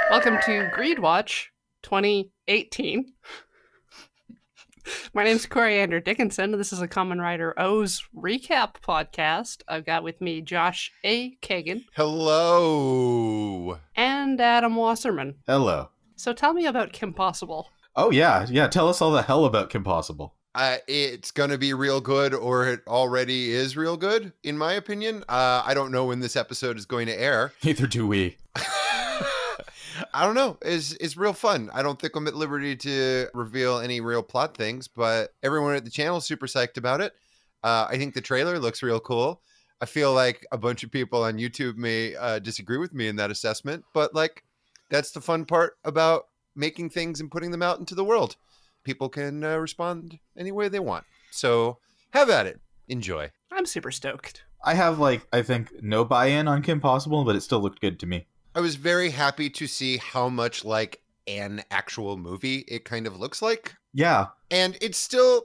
Welcome to GREEDWATCH 2018. My name's Coriander Dickinson. This is a Common Writer O's recap podcast. I've got with me Josh A. Kagan. Hello. And Adam Wasserman. Hello. So tell me about Kim Possible. Oh, yeah. Tell us all the hell about Kim Possible. It's going to be real good, or it already is real good, in my opinion. I don't know when this episode is going to air. Neither do we. I don't know. It's real fun. I don't think I'm at liberty to reveal any real plot things, but everyone at the channel is super psyched about it. I think the trailer looks real cool. I feel like a bunch of people on YouTube may disagree with me in that assessment, but like that's the fun part about making things and putting them out into the world. People can respond any way they want. So have at it. Enjoy. I'm super stoked. I have, I think no buy-in on Kim Possible, but it still looked good to me. I was very happy to see how much like an actual movie it kind of looks like. Yeah. And it's still,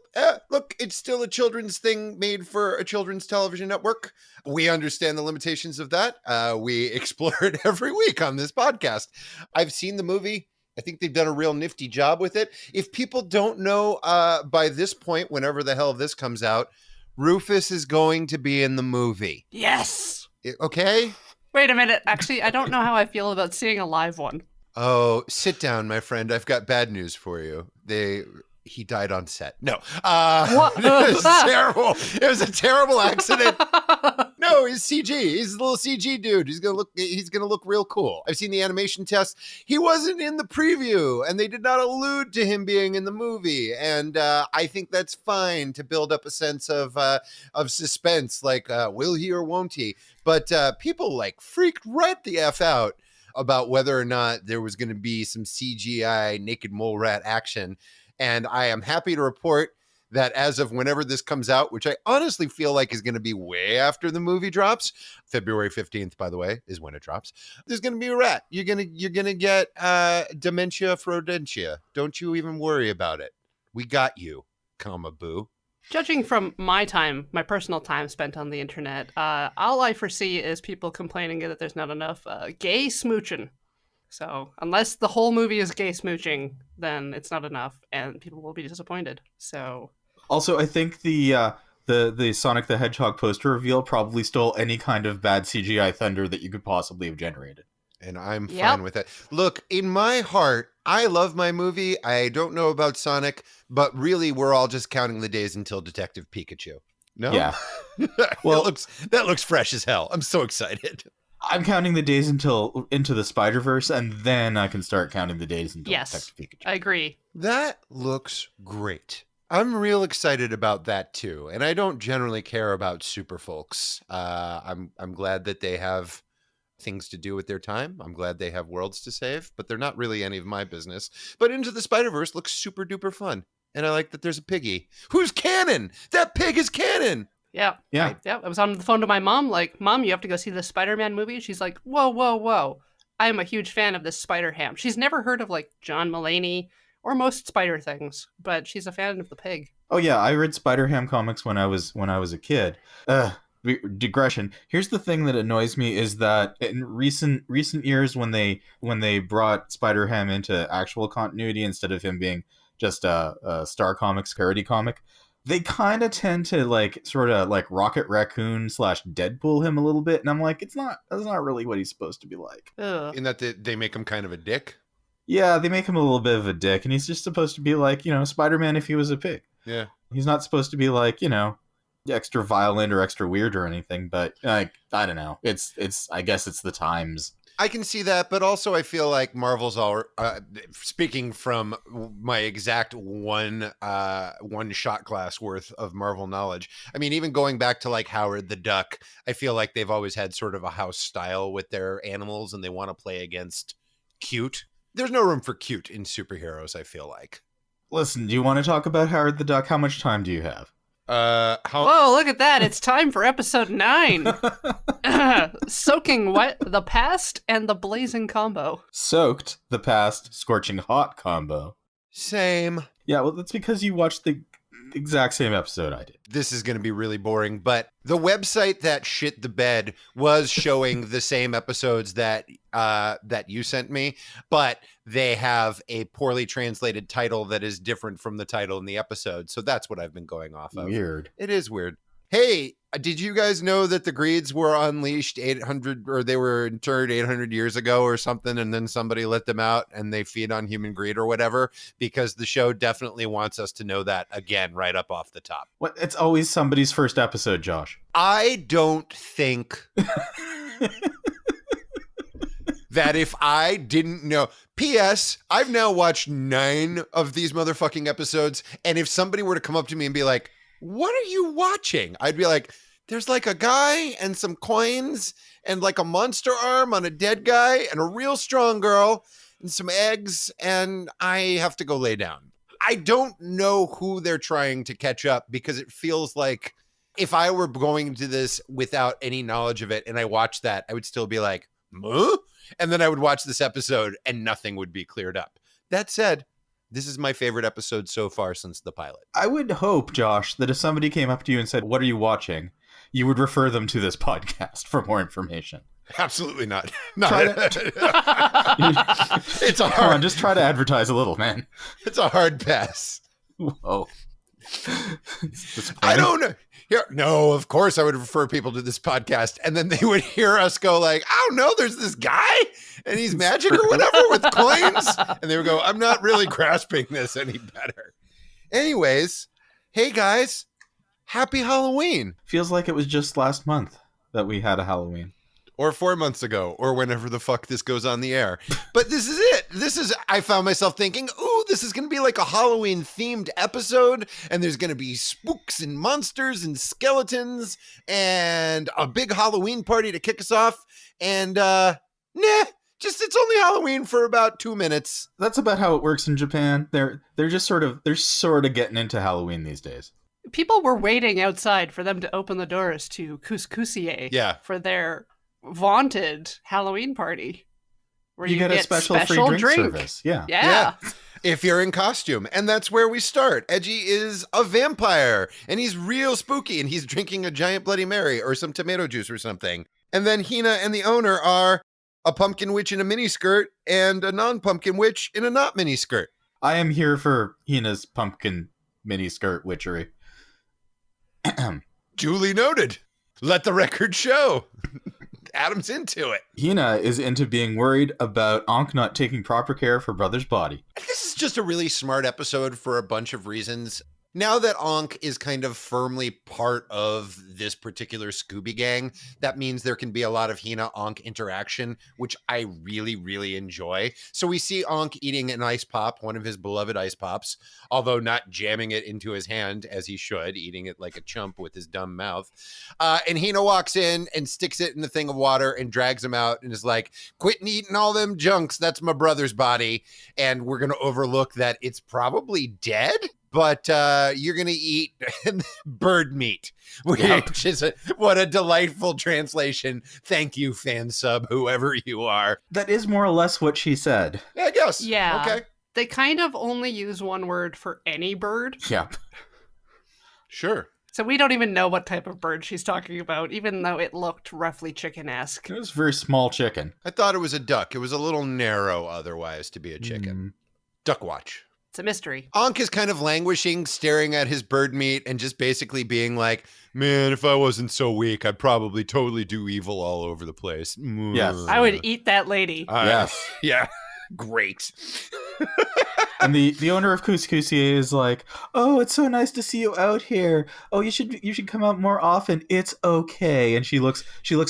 it's still a children's thing made for a children's television network. We understand the limitations of that. We explore it every week on this podcast. I've seen the movie. I think they've done a real nifty job with it. If people don't know by this point, whenever the hell this comes out, Rufus is going to be in the movie. Yes! Okay? Wait a minute. Actually, I don't know how I feel about seeing a live one. Oh, sit down, my friend. I've got bad news for you. He died on set. No. What? It was terrible. It was a terrible accident. No, he's CG. He's a little CG dude. He's gonna look real cool. I've seen the animation test. He wasn't in the preview, and they did not allude to him being in the movie. And I think that's fine to build up a sense of suspense, like will he or won't he? But people like freaked right the F out about whether or not there was going to be some CGI naked mole rat action. And I am happy to report that as of whenever this comes out, which I honestly feel like is going to be way after the movie drops, February 15th, by the way, is when it drops, there's going to be a rat. You're going to get dementia frodentia. Don't you even worry about it. We got you, comma boo. Judging from my personal time spent on the internet, all I foresee is people complaining that there's not enough gay smooching. So unless the whole movie is gay smooching, then it's not enough, and people will be disappointed. So also, I think the Sonic the Hedgehog poster reveal probably stole any kind of bad CGI thunder that you could possibly have generated. And I'm fine with it. Look, in my heart, I love my movie. I don't know about Sonic, but really, we're all just counting the days until Detective Pikachu. No? Yeah. Well, that looks fresh as hell. I'm so excited. I'm counting the days until Into the Spider-Verse, and then I can start counting the days until Detective Pikachu. I agree. That looks great. I'm real excited about that too. And I don't generally care about super folks. I'm glad that they have things to do with their time. I'm glad they have worlds to save, but they're not really any of my business. But Into the Spider-Verse looks super duper fun. And I like that there's a piggy. Who's canon? That pig is canon. Yeah. I was on the phone to my mom, like, Mom, you have to go see the Spider-Man movie. She's like, whoa. I am a huge fan of this Spider-Ham. She's never heard of, like, John Mulaney or most Spider things, but she's a fan of the pig. Oh, yeah, I read Spider-Ham comics when I was a kid. Digression. Here's the thing that annoys me is that in recent years when they brought Spider-Ham into actual continuity instead of him being just a Star Comics parody comic, they kind of tend to sort of Rocket Raccoon / Deadpool him a little bit, and I'm like, that's not really what he's supposed to be like. Ugh. In that they make him kind of a dick. Yeah, they make him a little bit of a dick, and he's just supposed to be like, Spider-Man if he was a pig. Yeah. He's not supposed to be like, extra violent or extra weird or anything, but I don't know. It's I guess it's the times. I can see that, but also I feel like Marvel's all speaking from my exact one shot glass worth of Marvel knowledge. I mean, even going back to like Howard the Duck, I feel like they've always had sort of a house style with their animals, and they want to play against cute. There's no room for cute in superheroes, I feel like. Listen, do you want to talk about Howard the Duck? How much time do you have? How Whoa, look at that. It's time for episode 9. Soaking wet, the past, and the blazing combo. Soaked, the past, scorching hot combo. same. Yeah, well, that's because you watched the exact same episode I did. This is going to be really boring, but the website that shit the bed was showing the same episodes that you sent me, but they have a poorly translated title that is different from the title in the episode. So that's what I've been going off of. Weird. It is weird. Hey, did you guys know that the Greeds were unleashed 800, or they were interred 800 years ago or something, and then somebody let them out and they feed on human greed or whatever? Because the show definitely wants us to know that again, right up off the top. What? It's always somebody's first episode, Josh. I don't think that if I didn't know. P.S. I've now watched 9 of these motherfucking episodes, and if somebody were to come up to me and be like, "What are you watching?" I'd be like, "There's like a guy and some coins and like a monster arm on a dead guy and a real strong girl and some eggs, and I have to go lay down." I don't know who they're trying to catch up, because it feels like if I were going to this without any knowledge of it and I watched that, I would still be like, "Huh?" And then I would watch this episode and nothing would be cleared up. That said, this is my favorite episode so far since the pilot. I would hope, Josh, that if somebody came up to you and said, "What are you watching?" you would refer them to this podcast for more information. Absolutely not. Try It's a Come on, hard, just try to advertise a little, man. it's a hard pass. Whoa. I don't know. Here, no, of course I would refer people to this podcast, and then they would hear us go like, "I don't know, there's this guy and he's magic or whatever with coins." And they would go, "I'm not really grasping this any better." Anyways, hey guys, happy Halloween. Feels like it was just last month that we had a Halloween. Or 4 months ago, or whenever the fuck this goes on the air. But this is it. I found myself thinking, ooh, this is going to be like a Halloween themed episode, and there's going to be spooks and monsters and skeletons and a big Halloween party to kick us off. And, it's only Halloween for about 2 minutes. That's about how it works in Japan. They're sort of getting into Halloween these days. People were waiting outside for them to open the doors to Couscousier for their vaunted Halloween party, where you get a special free drink service. Yeah. If you're in costume. And that's where we start. Edgy is a vampire, and he's real spooky, and he's drinking a giant Bloody Mary or some tomato juice or something. And then Hina and the owner are a pumpkin witch in a miniskirt and a non-pumpkin witch in a not miniskirt. I am here for Hina's pumpkin miniskirt witchery. Duly noted. Let the record show. Adam's into it. Hina is into being worried about Ankh not taking proper care of her brother's body. This is just a really smart episode for a bunch of reasons. Now that Ankh is kind of firmly part of this particular Scooby Gang, that means there can be a lot of Hina-Ankh interaction, which I really, really enjoy. So we see Ankh eating an ice pop, one of his beloved ice pops, although not jamming it into his hand as he should, eating it like a chump with his dumb mouth. And Hina walks in and sticks it in the thing of water and drags him out and is like, "Quit eating all them junks. That's my brother's body." And we're going to overlook that it's probably dead. But you're going to eat bird meat, which is what a delightful translation. Thank you, fan sub, whoever you are. That is more or less what she said. Yeah, I guess. Yeah. Okay. They kind of only use one word for any bird. Yeah. Sure. So we don't even know what type of bird she's talking about, even though it looked roughly chicken-esque. It was a very small chicken. I thought it was a duck. It was a little narrow otherwise to be a chicken. Duck watch. It's a mystery. Ankh is kind of languishing, staring at his bird meat and just basically being like, "Man, if I wasn't so weak, I'd probably totally do evil all over the place." Yes. I would eat that lady. Yes. Yeah. Great. And the owner of Couscousier is like, "Oh, it's so nice to see you out here. Oh, you should come out more often. It's okay." And she looks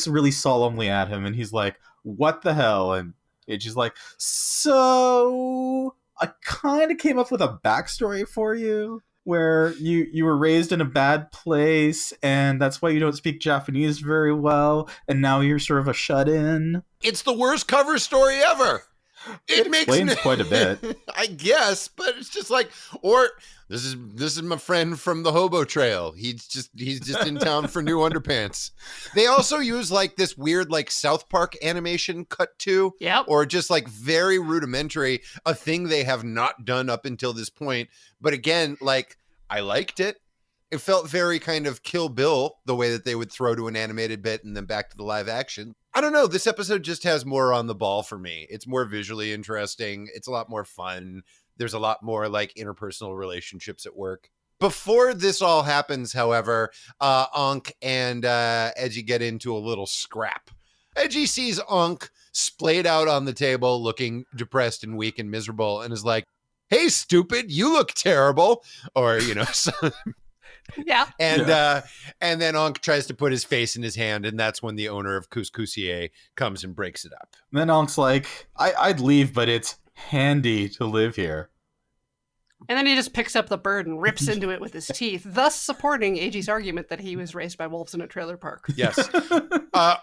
really solemnly at him, and he's like, "What the hell?" And she's like, "So I kind of came up with a backstory for you where you were raised in a bad place, and that's why you don't speak Japanese very well, and now you're sort of a shut-in." It's the worst cover story ever. It explains quite a bit. I guess, but it's just like, or this is my friend from the Hobo Trail. He's just in town for new underpants. They also use like this weird like South Park animation cut to, Yep. or just like very rudimentary, a thing they have not done up until this point. But again, like I liked it. It felt very kind of Kill Bill, the way that they would throw to an animated bit and then back to the live action. I don't know. This episode just has more on the ball for me. It's more visually interesting. It's a lot more fun. There's a lot more like interpersonal relationships at work. Before this all happens, however, Ankh and Edgy get into a little scrap. Edgy sees Ankh splayed out on the table, looking depressed and weak and miserable, and is like, "Hey, stupid, you look terrible," or Yeah. And then Ankh tries to put his face in his hand, and that's when the owner of Couscousier comes and breaks it up. And then Ankh's like, I'd leave, but it's handy to live here. And then he just picks up the bird and rips into it with his teeth, thus supporting AG's argument that he was raised by wolves in a trailer park. Yes.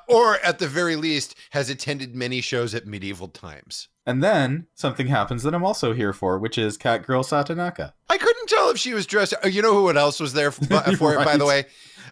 Or at the very least, has attended many shows at medieval times. And then something happens that I'm also here for, which is Catgirl Satanaka. I couldn't tell if she was dressed. You know who else was there for it, Right. by the way?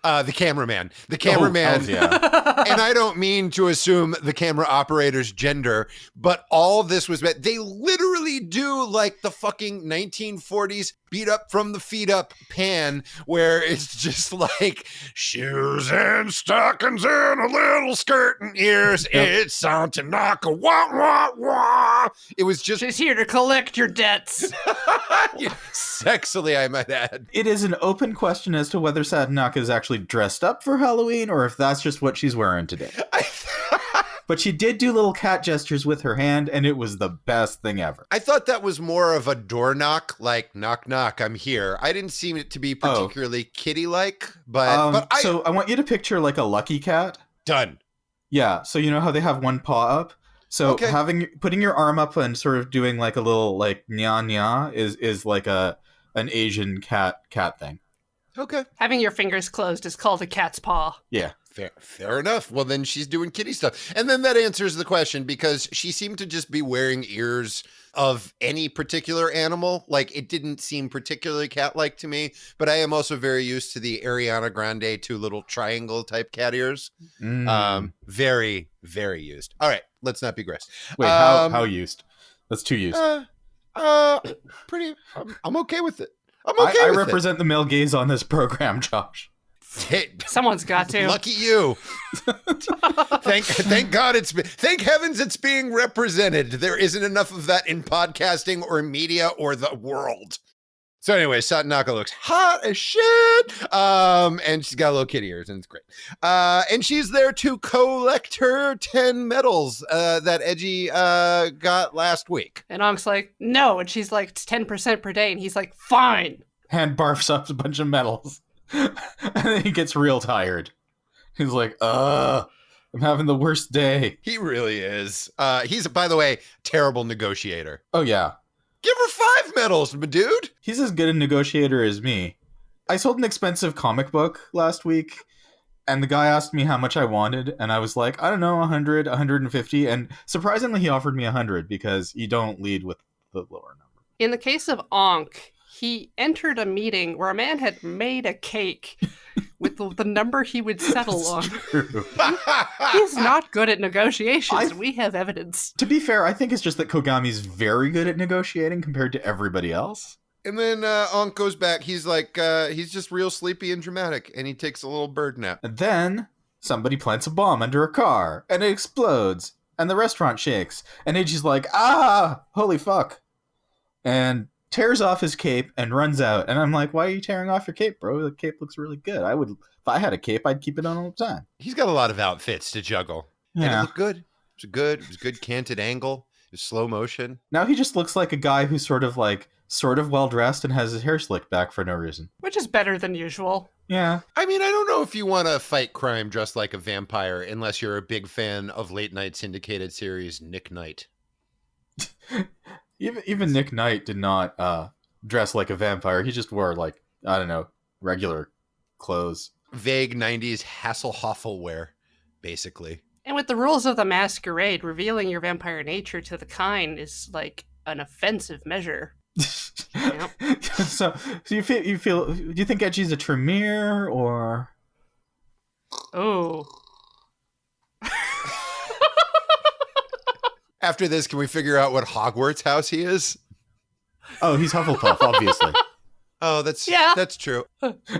The cameraman. The cameraman. Oh, yeah. And I don't mean to assume the camera operator's gender, but all this was meant. They literally do like the fucking 1940s beat up from the feet up pan, where it's just like shoes and stockings and a little skirt and ears. Yep. It's Santanaka. Wah, wah, wah. It was just She's here to collect your debts. sexily, I might add. It is an open question as to whether Satanaka is actually dressed up for Halloween or if that's just what she's wearing today. But she did do little cat gestures with her hand, and it was the best thing ever. I thought that was more of a door knock, like knock, knock, I'm here. I didn't seem it to be particularly kitty-like, but So I want you to picture like a lucky cat. done. Yeah, so you know how they have one paw up? So Okay. putting your arm up and sort of doing like a little like nya nya is like an Asian cat thing. Okay. Having your fingers closed is called a cat's paw. Yeah. Fair enough. Well, then she's doing kitty stuff. And then that answers the question, because she seemed to just be wearing ears of any particular animal. Like, it didn't seem particularly cat-like to me, but I am also very used to the Ariana Grande 2 little triangle type cat ears. Very, very used. All right, let's not be gross. Wait, how used? That's too used. Pretty. I'm okay with it. I'm okay I with represent the male gaze on this program, Josh. it. Someone's got to. Lucky you. Thank God thank heavens it's being represented. There isn't enough of that in podcasting or media or the world. So anyway, Satanaka looks hot as shit. And she's got little kitty ears, and it's great. And she's there to collect her 10 medals that Edgy got last week. And Ankh's like, no. And she's like, it's 10% per day. And he's like, fine. Hand barfs up a bunch of medals. And then he gets real tired. He's like, I'm having the worst day. He really is. He's, by the way, terrible negotiator. Oh, yeah. Give her 5 medals, my dude. He's as good a negotiator as me. I sold an expensive comic book last week, and the guy asked me how much I wanted, and I was like, I don't know, 100, 150, and surprisingly he offered me 100 because you don't lead with the lower number. In the case of Ankh, he entered a meeting where a man had made a cake with the number he would settle on. True. He's not good at negotiations. I- We have evidence. To be fair, I think it's just that Kogami's very good at negotiating compared to everybody else. And then Ankh goes back. He's like, he's just real sleepy and dramatic, and he takes a little bird nap. And then somebody plants a bomb under a car, and it explodes, and the restaurant shakes, and Eiji's like, holy fuck, and tears off his cape and runs out. And I'm like, why are you tearing off your cape, bro? The cape looks really good. If I had a cape, I'd keep it on all the time. He's got a lot of outfits to juggle. And it Yeah. looked good. It was a good canted angle. It was slow motion. Now he just looks like a guy who's sort of well dressed and has his hair slicked back for no reason. Which is better than usual. Yeah. I mean, I don't know if you want to fight crime dressed like a vampire unless you're a big fan of late night syndicated series Nick Knight. Even Nick Knight did not dress like a vampire. He just wore regular clothes. Vague 90s Hasselhoffel wear, basically. And with the rules of the masquerade, revealing your vampire nature to the kind is like an offensive measure. Yep. So do you think Edgy's a Tremere or? Oh. After this, can we figure out what Hogwarts house he is? Oh, he's Hufflepuff, obviously. Oh, that's true.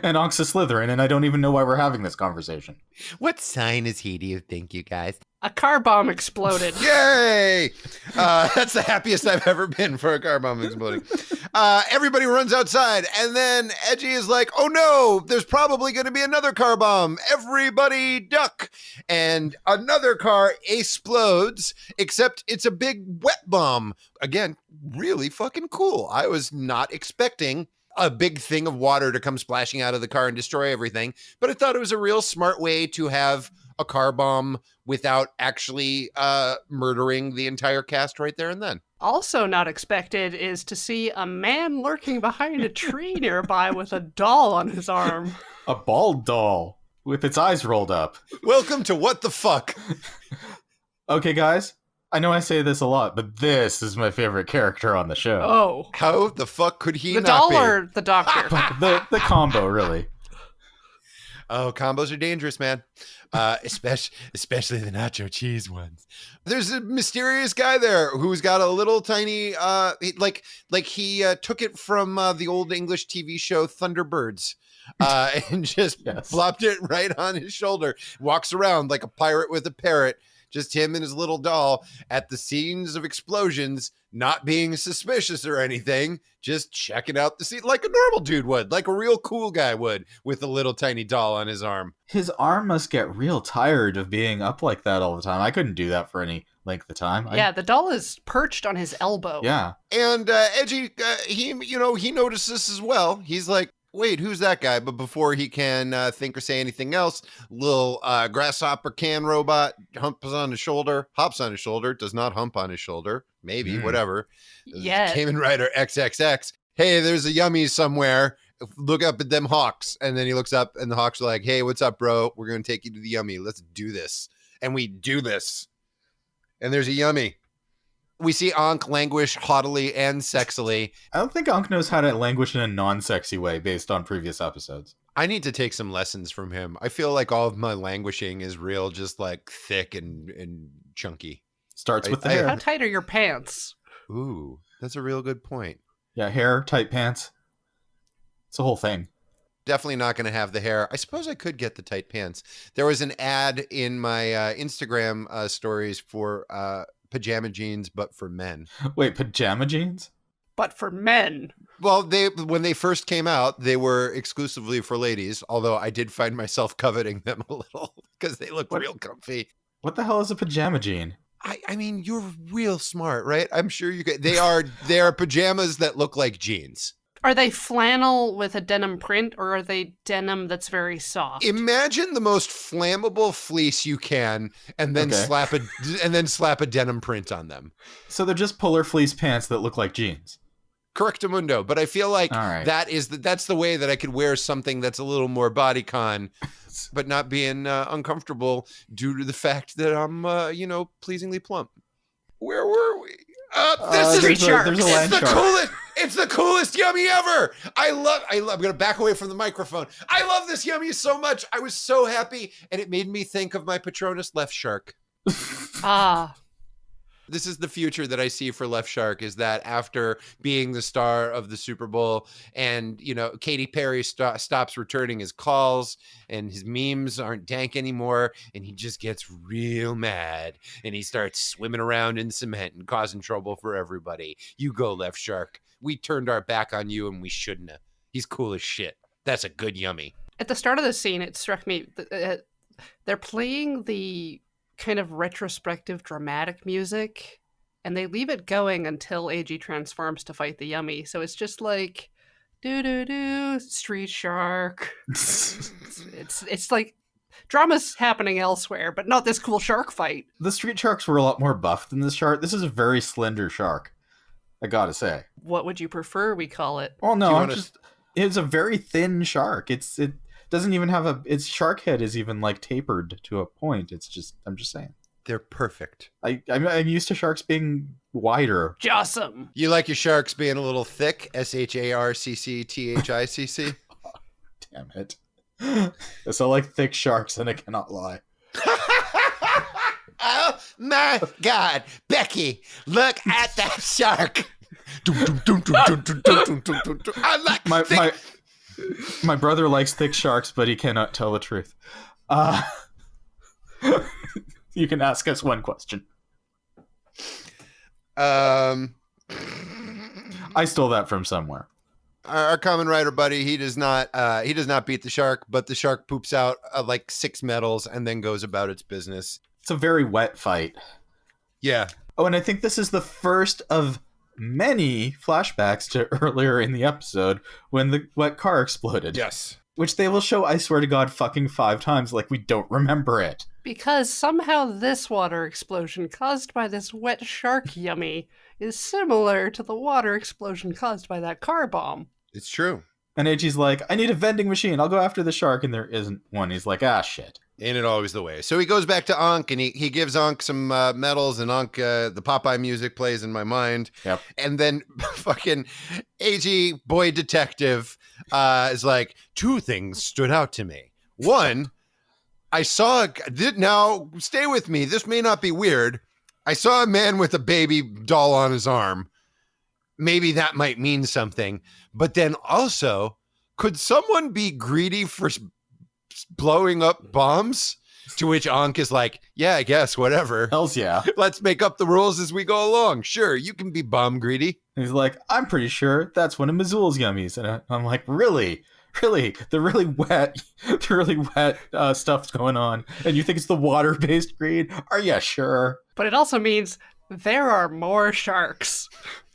And Onk's a Slytherin, and I don't even know why we're having this conversation. What sign is he, do you think, you guys? A car bomb exploded. Yay! That's the happiest I've ever been for a car bomb exploding. Everybody runs outside, and then Edgy is like, oh no, there's probably going to be another car bomb. Everybody duck. And another car explodes, except it's a big wet bomb. Again, really fucking cool. I was not expecting a big thing of water to come splashing out of the car and destroy everything, but I thought it was a real smart way to have a car bomb without actually murdering the entire cast right there and then. Also not expected is to see a man lurking behind a tree nearby with a doll on his arm. A bald doll with its eyes rolled up. Welcome to What the Fuck. Okay, guys, I know I say this a lot, but this is my favorite character on the show. Oh. How the fuck could he The not doll be? or the doctor? The combo, really. Oh, combos are dangerous, man. Especially the nacho cheese ones. There's a mysterious guy there who's got a little tiny, he took it from the old English TV show Thunderbirds, and just plopped it right on his shoulder. Walks around like a pirate with a parrot. Just him and his little doll at the scenes of explosions, not being suspicious or anything, just checking out the scene like a normal dude would, like a real cool guy would, with a little tiny doll on his arm. His arm must get real tired of being up like that all the time. I couldn't do that for any length of time. Yeah, the doll is perched on his elbow. Yeah. And Edgy, he notices this as well. He's like, wait, who's that guy? But before he can think or say anything else, little grasshopper can robot hops on his shoulder, does not hump on his shoulder. Maybe, whatever. Yeah. Kamen Rider XXX. Hey, there's a yummy somewhere. Look up at them hawks. And then he looks up and the hawks are like, hey, what's up, bro? We're going to take you to the yummy. Let's do this. And we do this. And there's a yummy. We see Ankh languish haughtily and sexily. I don't think Ankh knows how to languish in a non-sexy way based on previous episodes. I need to take some lessons from him. I feel like all of my languishing is real, just like thick and chunky. Starts with the hair. How tight are your pants? Ooh, that's a real good point. Yeah, hair, tight pants. It's a whole thing. Definitely not going to have the hair. I suppose I could get the tight pants. There was an ad in my Instagram stories for pajama jeans, but for men. Wait, pajama jeans? But for men. Well, when they first came out, they were exclusively for ladies, although I did find myself coveting them a little because they looked real comfy. What the hell is a pajama jean? I mean, you're real smart, right? I'm sure you could. They are pajamas that look like jeans. Are they flannel with a denim print, or are they denim that's very soft? Imagine the most flammable fleece you can, and then slap a denim print on them. So they're just polar fleece pants that look like jeans. Correctamundo. But I feel like right. that's the way that I could wear something that's a little more bodycon, but not being uncomfortable due to the fact that I'm, pleasingly plump. Where were we? This Street Sharks. There's a land shark. It's the coolest yummy ever. I'm going to back away from the microphone. I love this yummy so much. I was so happy, and it made me think of my Patronus Left Shark. Ah. This is the future that I see for Left Shark, is that after being the star of the Super Bowl and, Katy Perry stops returning his calls and his memes aren't dank anymore, and he just gets real mad and he starts swimming around in cement and causing trouble for everybody. You go, Left Shark. We turned our back on you and we shouldn't have. He's cool as shit. That's a good yummy. At the start of the scene, it struck me, they're playing the kind of retrospective dramatic music, and they leave it going until AG transforms to fight the yummy. So it's just like do Street Shark. it's like drama's happening elsewhere, but not this cool shark fight. The Street Sharks were a lot more buff than this shark. This is a very slender shark, I gotta say. What would you prefer we call it? Well, no, it's a very thin shark. It doesn't even have its shark head is even like tapered to a point. I'm just saying. They're perfect. I'm used to sharks being wider. Jossum. You like your sharks being a little thick? SHARCCTHICC. Damn it. So like thick sharks, and I cannot lie. Oh my God, Becky, look at that shark. I like my brother likes thick sharks, but he cannot tell the truth. You can ask us one question. I stole that from somewhere. Our common writer buddy, he does not beat the shark, but the shark poops out like 6 medals and then goes about its business. It's a very wet fight. Yeah. Oh, and I think this is the first of many flashbacks to earlier in the episode when the wet car exploded. Yes. Which they will show, I swear to God, fucking 5 times like we don't remember it. Because somehow this water explosion caused by this wet shark yummy is similar to the water explosion caused by that car bomb. It's true. And Eiji's like, I need a vending machine. I'll go after the shark. And there isn't one. He's like, ah, shit. Ain't it always the way? So he goes back to Ankh and he gives Ankh some medals, and Ankh, the Popeye music plays in my mind. Yep. And then fucking Eiji, boy detective, is like, 2 things stood out to me. One, I saw, now stay with me, this may not be weird. I saw a man with a baby doll on his arm. Maybe that might mean something. But then also, could someone be greedy for blowing up bombs? To which Ankh is like, yeah, I guess, whatever. Hells yeah. Let's make up the rules as we go along. Sure, you can be bomb greedy. And he's like, I'm pretty sure that's one of Mazul's yummies. And I'm like, really? Really? The really wet stuff's going on. And you think it's the water-based greed? Are you sure? But it also means there are more sharks.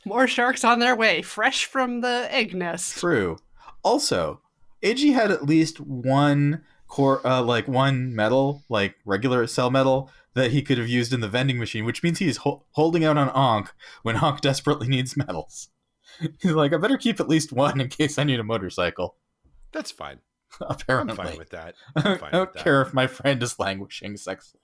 More sharks on their way, fresh from the egg nest. True. Also, Eiji had at least one one metal, like regular cell metal, that he could have used in the vending machine, which means he's holding out on Ankh when Ankh desperately needs metals. He's like, I better keep at least one in case I need a motorcycle. That's fine. Apparently. I'm fine with that. I don't care if my friend is languishing sexually.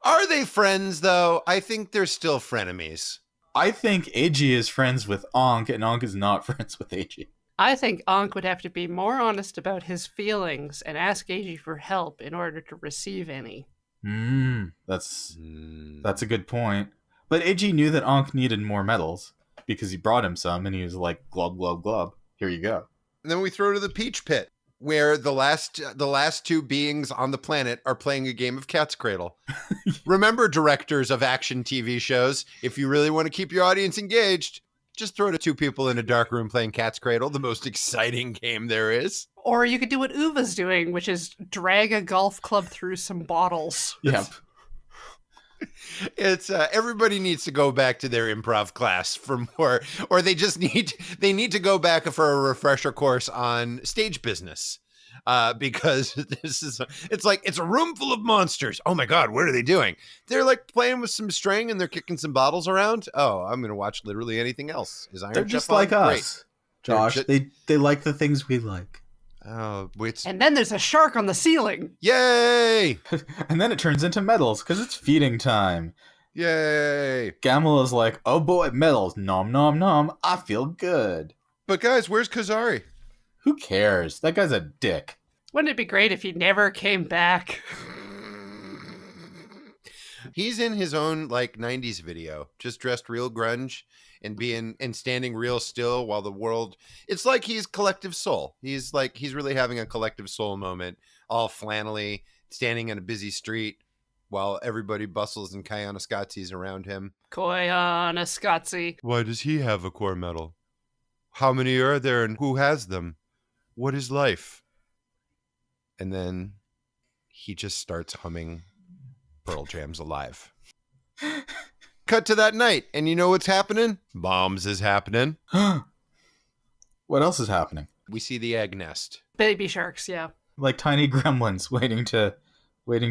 Are they friends, though? I think they're still frenemies. I think Eiji is friends with Ankh, and Ankh is not friends with Eiji. I think Ankh would have to be more honest about his feelings and ask Eiji for help in order to receive any. That's a good point. But Eiji knew that Ankh needed more medals because he brought him some, and he was like, glub, glub, glub. Here you go. And then we throw to the Peach Pit, where the last 2 beings on the planet are playing a game of Cat's Cradle. Remember, directors of action TV shows, if you really want to keep your audience engaged, just throw to 2 people in a dark room playing Cat's Cradle, the most exciting game there is. Or you could do what Uva's doing, which is drag a golf club through some bottles. Yep. It's everybody needs to go back to their improv class for more, or they need to go back for a refresher course on stage business. Because it's a room full of monsters. Oh my God, what are they doing? They're like playing with some string and they're kicking some bottles around. Oh, I'm going to watch literally anything else. They're just like us, Josh. They like the things we like. Oh, and then there's a shark on the ceiling. Yay! And then it turns into medals because it's feeding time. Yay! Gamela's like, oh boy, medals. Nom nom nom. I feel good. But guys, where's Kazari? Who cares? That guy's a dick. Wouldn't it be great if he never came back? He's in his own like 90s video, just dressed real grunge and standing real still while the world, it's like he's collective soul. He's really having a collective soul moment, all flannelly, standing in a busy street while everybody bustles and Koyaanisqatsis around him. Koyaanisqatsi. Why does he have a core medal? How many are there and who has them? What is life? And then he just starts humming Pearl Jam's Alive. Cut to that night, and you know what's happening? Bombs is happening. What else is happening? We see the egg nest. Baby sharks, yeah. Like tiny gremlins waiting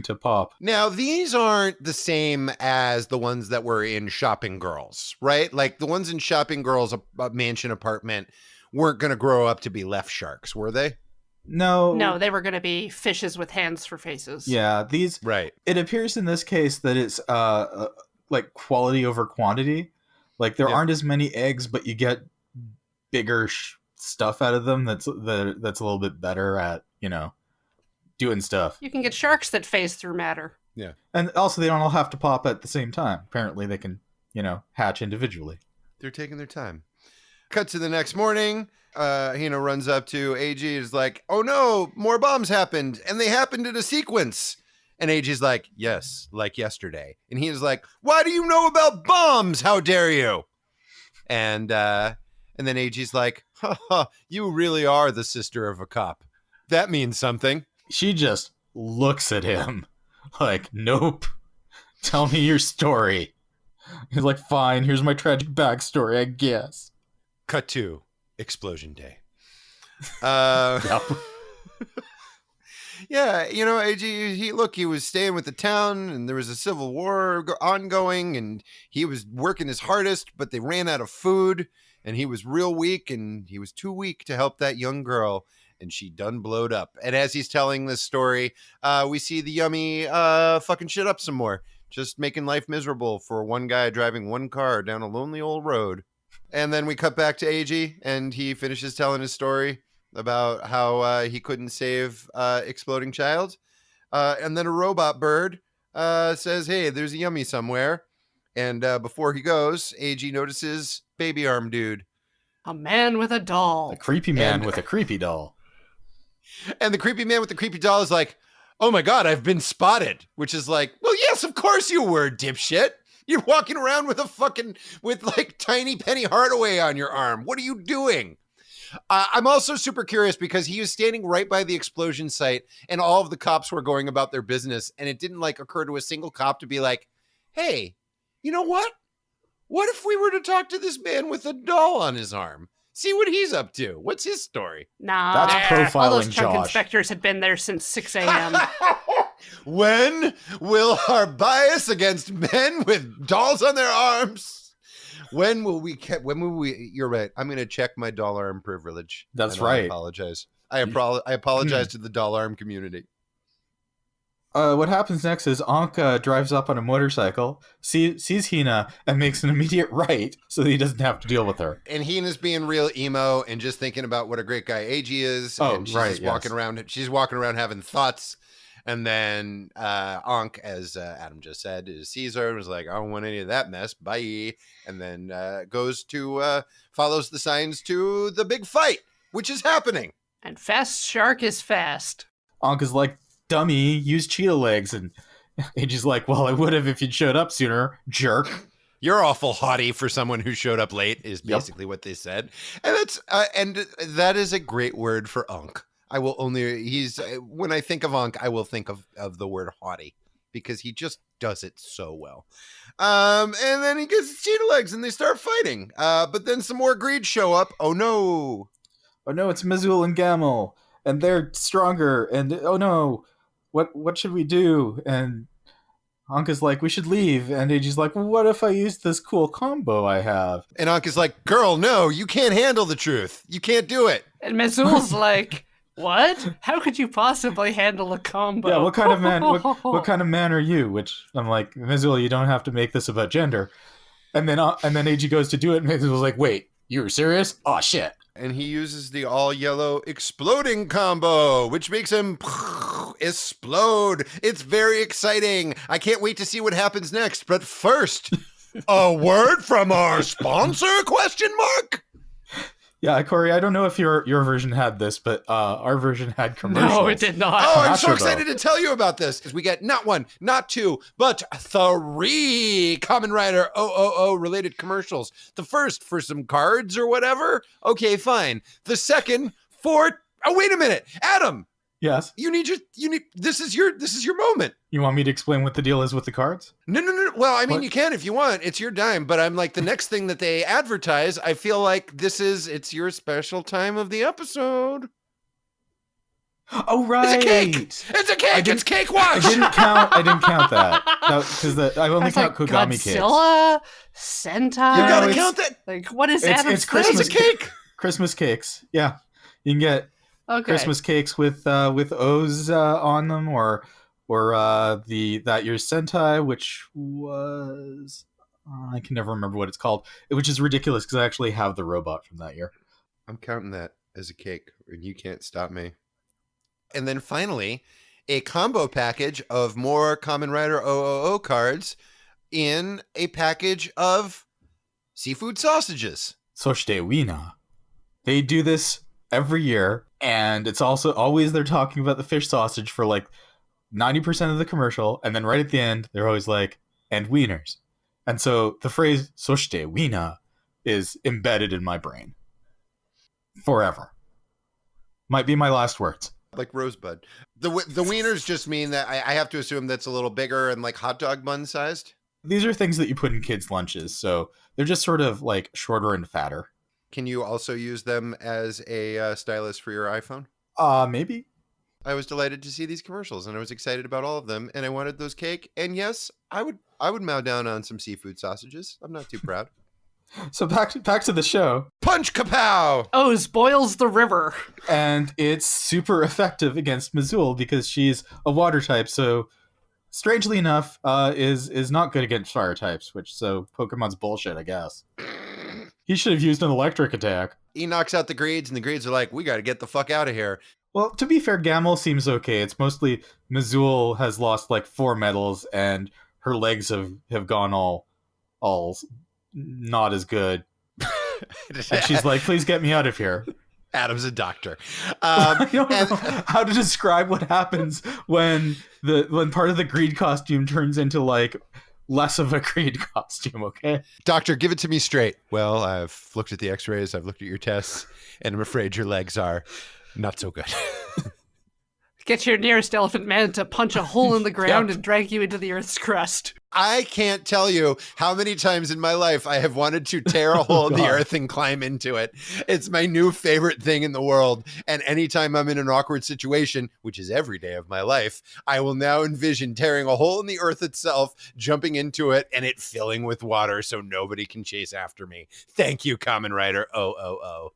to pop. Now, these aren't the same as the ones that were in Shopping Girls, right? Like the ones in Shopping Girls, a mansion apartment, weren't going to grow up to be left sharks, were they? No, they were going to be fishes with hands for faces. Yeah, these. Right. It appears in this case that it's like quality over quantity. Like there aren't as many eggs, but you get bigger stuff out of them. That's a little bit better at doing stuff. You can get sharks that phase through matter. Yeah. And also, they don't all have to pop at the same time. Apparently, they can hatch individually. They're taking their time. Cut to the next morning. Hina runs up to AG. Is like, "Oh no, more bombs happened, and they happened in a sequence." And AG's like, "Yes, like yesterday." And Hina's like, "Why do you know about bombs? How dare you?" And then AG's like, "Ha ha, you really are the sister of a cop. That means something." She just looks at him like, "Nope. Tell me your story." He's like, "Fine, here's my tragic backstory, I guess." Cut to explosion day. Yep. Yeah, AG, he was staying with the town, and there was a civil war ongoing, and he was working his hardest, but they ran out of food, and he was real weak, and he was too weak to help that young girl, and she done blowed up. And as he's telling this story, we see the Yummy fucking shit up some more, just making life miserable for one guy driving one car down a lonely old road. And then we cut back to AG, and he finishes telling his story about how he couldn't save Exploding Child. And then a robot bird says, "Hey, there's a Yummy somewhere." And before he goes, AG notices Baby Arm Dude. A man with a doll. A creepy man with a creepy doll. And the creepy man with the creepy doll is like, "Oh my God, I've been spotted." Which is like, well, yes, of course you were, dipshit. You're walking around with with like tiny Penny Hardaway on your arm. What are you doing? I'm also super curious because he was standing right by the explosion site and all of the cops were going about their business. And it didn't occur to a single cop to be like, "Hey, you know what? What if we were to talk to this man with a doll on his arm? See what he's up to. What's his story?" Nah. That's profiling, all those chunk Josh. inspectors had been there since 6 a.m. When will our bias against men with dolls on their arms? When will we? You're right. I'm going to check my doll arm privilege. That's and right. I apologize. I apologize to the doll arm community. What happens next is Ankh drives up on a motorcycle, sees Hina, and makes an immediate right so that he doesn't have to deal with her. And Hina's being real emo and just thinking about what a great guy AG is. Oh, and she's right, just walking around. She's walking around having thoughts. And then Ankh, as Adam just said, sees her and was like, "I don't want any of that mess. Bye." And then goes to follows the signs to the big fight, which is happening. And fast shark is fast. Ankh is like, "Dummy, use cheetah legs." And AG's like, "Well, I would have if you'd showed up sooner, jerk." "You're awful haughty for someone who showed up late," is basically what they said. And that is a great word for Ankh. When I think of Ankh, I will think of the word haughty because he just does it so well. And then he gets his cheetah legs and they start fighting. But then some more greed show up. Oh no, it's Mizul and Gamel, and they're stronger. And oh no, what should we do? And Ankh is like, "We should leave." And AG's like, "Well, what if I use this cool combo I have?" And Ankh is like, "Girl, no, you can't handle the truth. You can't do it." And Mizul's like, "What? How could you possibly handle a combo?" Yeah, what kind of man? What kind of man are you? Which I'm like, Mizul, you don't have to make this about gender. And then AG goes to do it, and Mizul's like, "Wait, you were serious? Oh shit!" And he uses the all yellow exploding combo, which makes him explode. It's very exciting. I can't wait to see what happens next. But first, a word from our sponsor? ? Yeah, Corey, I don't know if your version had this, but our version had commercials. No, it did not. Oh, I'm Not so sure, excited to tell you about this. We get not one, not two, but 3 Kamen Rider 000 related commercials. The first for some cards or whatever. Okay, fine. The second for, oh, wait a minute. Adam, Yes. this is your moment. You want me to explain what the deal is with the cards? No. Well, I mean, What? you can if you want. It's your dime. But I'm like, the next thing that they advertise, I feel like it's your special time of the episode. Oh, right. It's a cake. It's a cake. It's Cake Watch. I didn't count that. Because I only That's count like Kogami cakes. Godzilla, Sentai. You gotta it's- count that. Like, what is It's Adam's Christmas It's a cake. Christmas cakes. Yeah. You can get Okay. Christmas cakes with O's on them, or the that year's Sentai, which was I can never remember what it's called, which is ridiculous because I actually have the robot from that year. I'm counting that as a cake, and you can't stop me. And then finally, a combo package of more Kamen Rider 000 cards in a package of seafood sausages. Soshite Wina. They do this every year, and it's also always they're talking about the fish sausage for like 90% of the commercial, and then right at the end, they're always like, and wieners. And so the phrase Soshite Wina is embedded in my brain. Forever. Might be my last words. Like Rosebud. The wieners just mean that I have to assume that's a little bigger and like hot dog bun sized. These are things that you put in kids' lunches, so they're just sort of like shorter and fatter. Can you also use them as a stylus for your iPhone? Maybe. I was delighted to see these commercials, and I was excited about all of them, and I wanted those cake. And yes, I would mow down on some seafood sausages. I'm not too proud. So back to the show. Punch kapow! O's boils the river. And it's super effective against Mazul because she's a water type, so strangely enough, is not good against fire types, which so Pokemon's bullshit, I guess. He should have used an electric attack. He knocks out the Greeds, and the Greeds are like, we got to get the fuck out of here. Well, to be fair, Gamel seems okay. It's mostly Mazul has lost like 4 medals, and her legs have gone all not as good. And she's like, please get me out of here. Adam's a doctor. I don't know how to describe what happens when part of the Greed costume turns into like less of a Greed costume, okay? Doctor, give it to me straight. Well, I've looked at the x-rays, I've looked at your tests, and I'm afraid your legs are not so good. Get your nearest elephant man to punch a hole in the ground Yep. and drag you into the Earth's crust. I can't tell you how many times in my life I have wanted to tear a hole in the earth and climb into it. It's my new favorite thing in the world. And anytime I'm in an awkward situation, which is every day of my life, I will now envision tearing a hole in the earth itself, jumping into it, and it filling with water so nobody can chase after me. Thank you, Kamen Rider 000.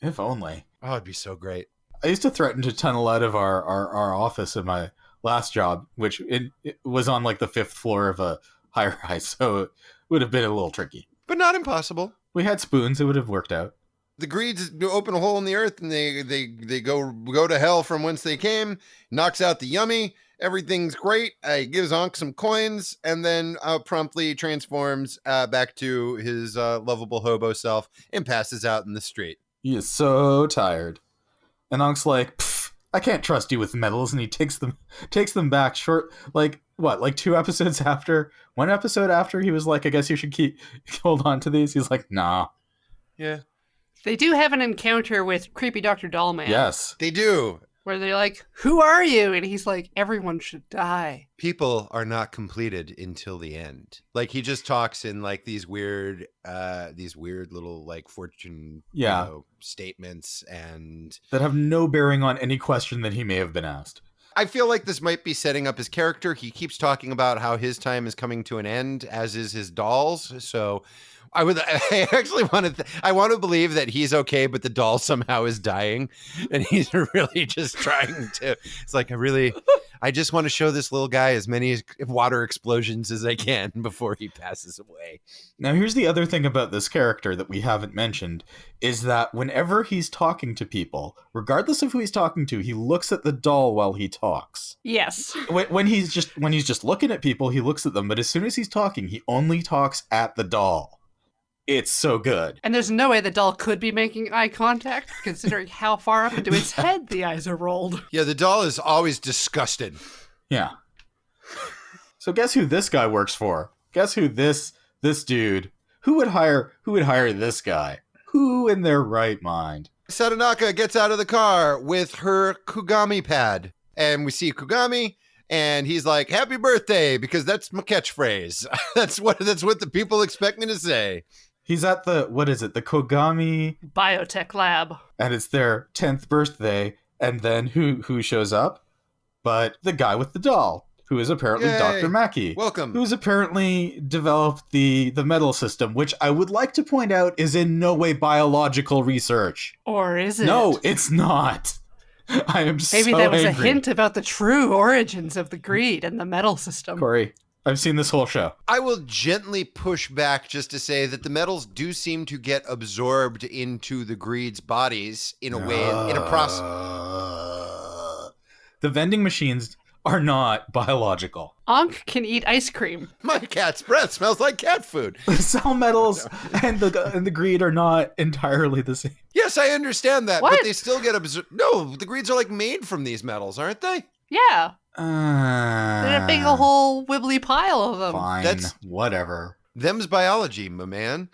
If only. Oh, it'd be so great. I used to threaten to tunnel out of our office in my last job, which it was on like the 5th floor of a high rise, so it would have been a little tricky. But not impossible. We had spoons; it would have worked out. The Greeds open a hole in the earth, and they go to hell from whence they came. Knocks out the Yummy. Everything's great. Gives Ankh some coins, and then promptly transforms back to his lovable hobo self and passes out in the street. He is so tired, and Ankh's like, I can't trust you with medals, and he takes them back short, like 2 episodes after, 1 episode after he was like, I guess you should hold on to these. He's like, nah. Yeah. They do have an encounter with creepy Dr. Dollman. Yes. They do. Where they're like, who are you? And he's like, everyone should die. People are not completed until the end. Like, he just talks in like these weird little like fortune statements and that have no bearing on any question that he may have been asked. I feel like this might be setting up his character. He keeps talking about how his time is coming to an end, as is his doll's. So I want to believe that he's okay, but the doll somehow is dying, and he's really just trying to. It's like I just want to show this little guy as many water explosions as I can before he passes away. Now, here's the other thing about this character that we haven't mentioned, is that whenever he's talking to people, regardless of who he's talking to, he looks at the doll while he talks. Yes. When he's just looking at people, he looks at them, but as soon as he's talking, he only talks at the doll. It's so good. And there's no way the doll could be making eye contact, considering how far up into its head the eyes are rolled. Yeah, the doll is always disgusted. Yeah. So guess who this guy works for? Guess who this dude? Who would hire this guy? Who in their right mind? Sadanaka gets out of the car with her Kugami pad, and we see Kugami, and he's like, "Happy birthday," because that's my catchphrase. That's what the people expect me to say. He's at the Kogami Biotech lab. And it's their 10th birthday, and then who shows up? But the guy with the doll, who is apparently Yay. Dr. Mackey. Welcome. Who's apparently developed the medal system, which I would like to point out is in no way biological research. Or is it? No, it's not. I am Maybe so that was angry. a hint about the true origins of the greed and the metal system. Corey, I've seen this whole show. I will gently push back just to say that the metals do seem to get absorbed into the greed's bodies in a way, in a process. The vending machines are not biological. Ankh can eat ice cream. My cat's breath smells like cat food. The cell metals and the greed are not entirely the same. Yes, I understand that, What? but they still get absorbed. No, the greeds are like made from these metals, aren't they? Yeah. There's a big whole wibbly pile of them. Fine. That's- whatever. Them's biology, my man.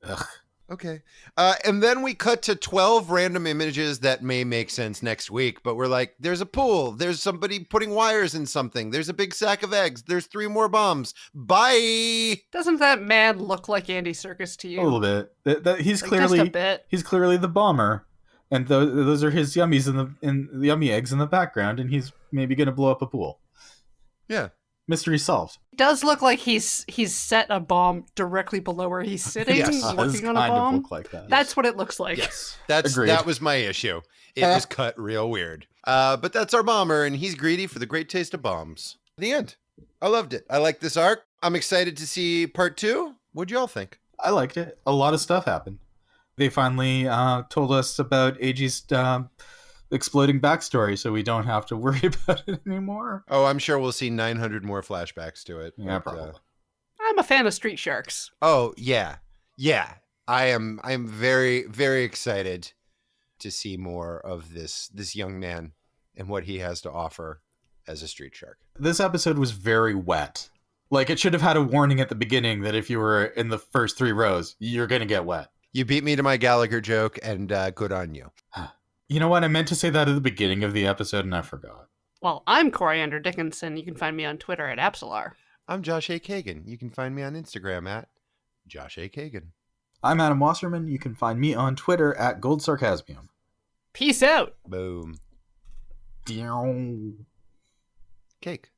Ugh. Okay. And then we cut to 12 random images that may make sense next week, but we're like, there's a pool. There's somebody putting wires in something. There's a big sack of eggs. There's 3 more bombs. Bye. Doesn't that man look like Andy Serkis to you? A little bit. He's Like, clearly just a bit. he's clearly the bomber, and those are his yummies in the yummy eggs in the background, and he's maybe gonna blow up a pool. Yeah. Mystery solved. It does look like he's set a bomb directly below where he's sitting, Yes. Does working on a kind of bomb. look like that. That's what it looks like. Yes. Agreed. That was my issue. It was cut real weird. But that's our bomber, and he's greedy for the great taste of bombs. The end. I loved it. I like this arc. I'm excited to see part 2. What'd y'all think? I liked it. A lot of stuff happened. They finally told us about AG's exploding backstory, so we don't have to worry about it anymore. Oh, I'm sure we'll see 900 more flashbacks to it. Yeah, but, probably. I'm a fan of Street Sharks. Oh, yeah. Yeah. I am very, very excited to see more of this young man and what he has to offer as a street shark. This episode was very wet. Like, it should have had a warning at the beginning that if you were in the first 3 rows, you're gonna get wet. You beat me to my Gallagher joke, and good on you. You know what? I meant to say that at the beginning of the episode, and I forgot. Well, I'm Coriander Dickinson. You can find me on Twitter at Absolar. I'm Josh A. Kagan. You can find me on Instagram at Josh A. Kagan. I'm Adam Wasserman. You can find me on Twitter at GoldSarcasmium. Peace out. Boom. Meow. Cake.